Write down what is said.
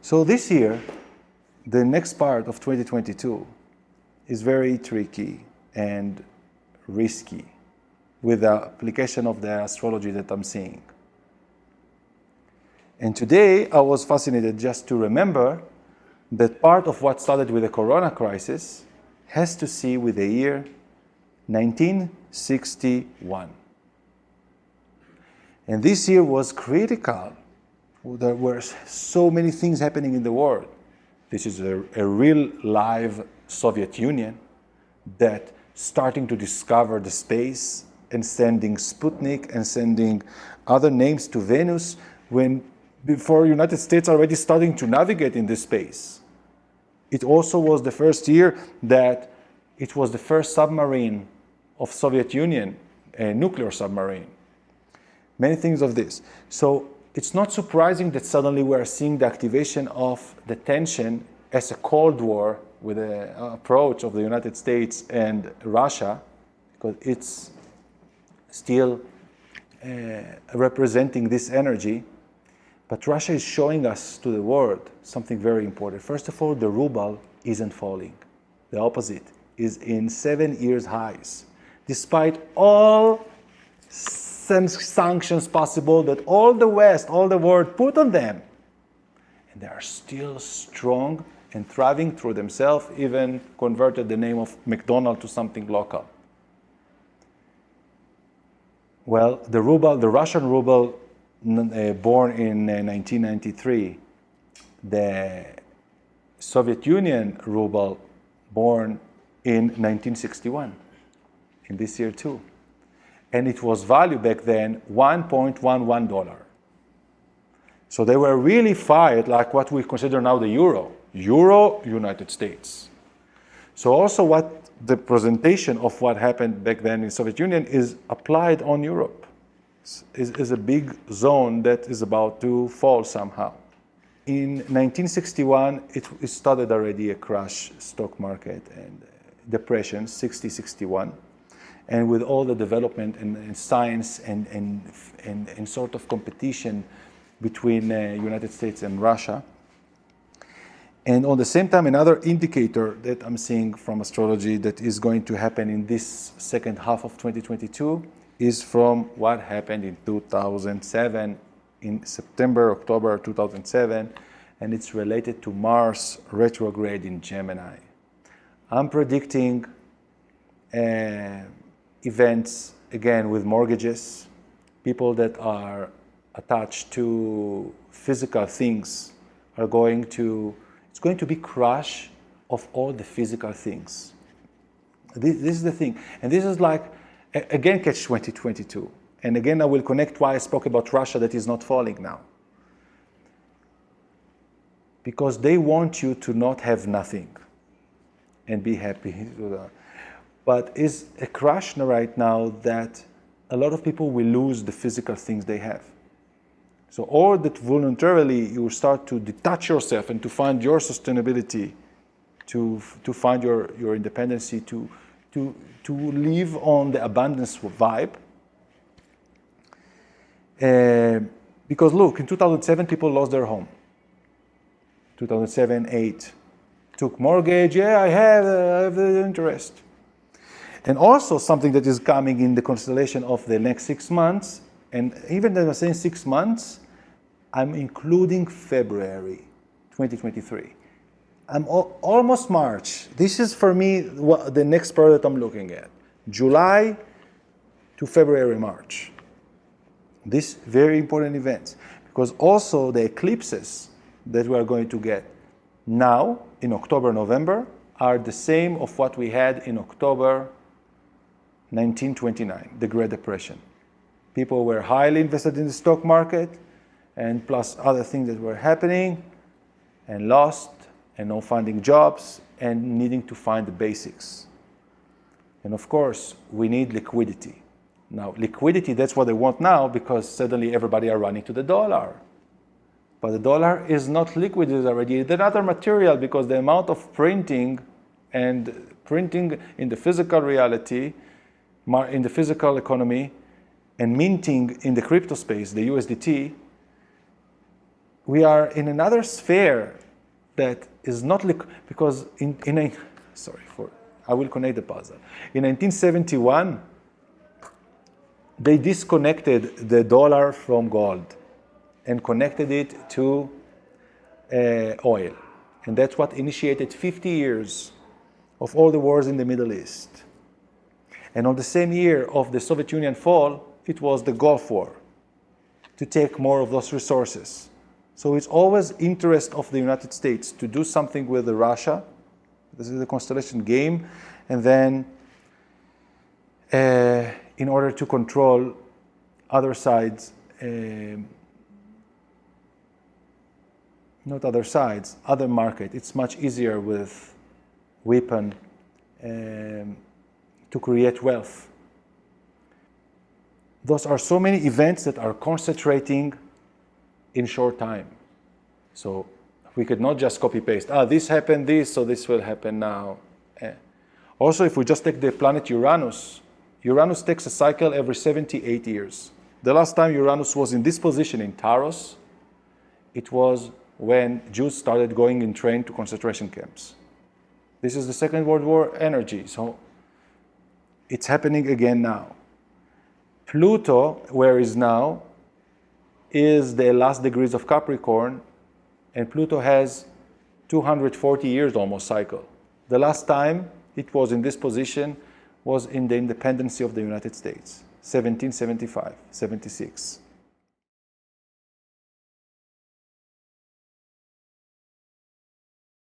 So this year, the next part of 2022 is very tricky and risky with the application of the astrology that I'm seeing. And today I was fascinated just to remember that part of what started with the corona crisis has to see with the year 1961. And this year was critical. There were so many things happening in the world. This is a real live Soviet Union that starting to discover the space and sending Sputnik and sending other names to Venus when before United States already starting to navigate in this space. It also was the first year that it was the first submarine of Soviet Union, a nuclear submarine. Many things of this. So it's not surprising that suddenly we're seeing the activation of the tension as a Cold War with the approach of the United States and Russia, because it's still representing this energy. But Russia is showing us to the world something very important. First of all, the ruble isn't falling. The opposite is in 7 years highs. Despite all sanctions possible that all the West, all the world put on them. And they are still strong and thriving through themselves, even converted the name of McDonald's to something local. Well, the ruble, the Russian ruble, born in 1993, the Soviet Union ruble, born in 1961, in this year too. And it was valued back then $1.11. So they were really fired like what we consider now the euro. Euro, United States. So also what the presentation of what happened back then in Soviet Union is applied on Europe. Is a big zone that is about to fall somehow. In 1961, it started already a crash stock market and depression, 60-61. And with all the development and science and sort of competition between United States and Russia. And on the same time, another indicator that I'm seeing from astrology that is going to happen in this second half of 2022 is from what happened in 2007, in September, October 2007, and it's related to Mars retrograde in Gemini. I'm predicting events, again, with mortgages, people that are attached to physical things are going to, it's going to be crash of all the physical things. This is the thing. And this is like, again, catch 2022. And again, I will connect why I spoke about Russia that is not falling now. Because they want you to not have nothing and be happy. But it's a crash right now that a lot of people will lose the physical things they have. So, or that voluntarily you start to detach yourself and to find your sustainability, to find your independency, to live on the abundance vibe. Because look, in 2007, people lost their home. 2007, 2008, took mortgage, yeah, I have the interest. And also something that is coming in the constellation of the next 6 months, and even though I'm saying 6 months, I'm including February 2023. I'm almost March. This is for me the next period that I'm looking at. July to February, March. These very important events. Because also the eclipses that we are going to get now in October, November are the same of what we had in October 1929, the Great Depression. People were highly invested in the stock market and plus other things that were happening and lost and not finding jobs and needing to find the basics. And of course, we need liquidity. Now, liquidity, that's what they want now because suddenly everybody are running to the dollar. But the dollar is not liquid, it's already another material because the amount of printing and printing in the physical reality, in the physical economy, and minting in the crypto space, the USDT, we are in another sphere that is not because I will connect the puzzle. In 1971, they disconnected the dollar from gold and connected it to oil. And that's what initiated 50 years of all the wars in the Middle East. And on the same year of the Soviet Union fall, it was the Gulf War to take more of those resources. So it's always interest of the United States to do something with Russia. This is the Constellation game. And then in order to control other sides, not other sides, other market. It's much easier with weapon to create wealth. Those are so many events that are concentrating in short time. So we could not just copy paste. This happened this, so this will happen now. Also, if we just take the planet Uranus, Uranus takes a cycle every 78 years. The last time Uranus was in this position in Taurus, it was when Jews started going in train to concentration camps. This is the Second World War energy, so it's happening again now. Pluto, where is now, is the last degrees of Capricorn, and Pluto has 240 years almost cycle. The last time it was in this position was in the independence of the United States, 1775, 76.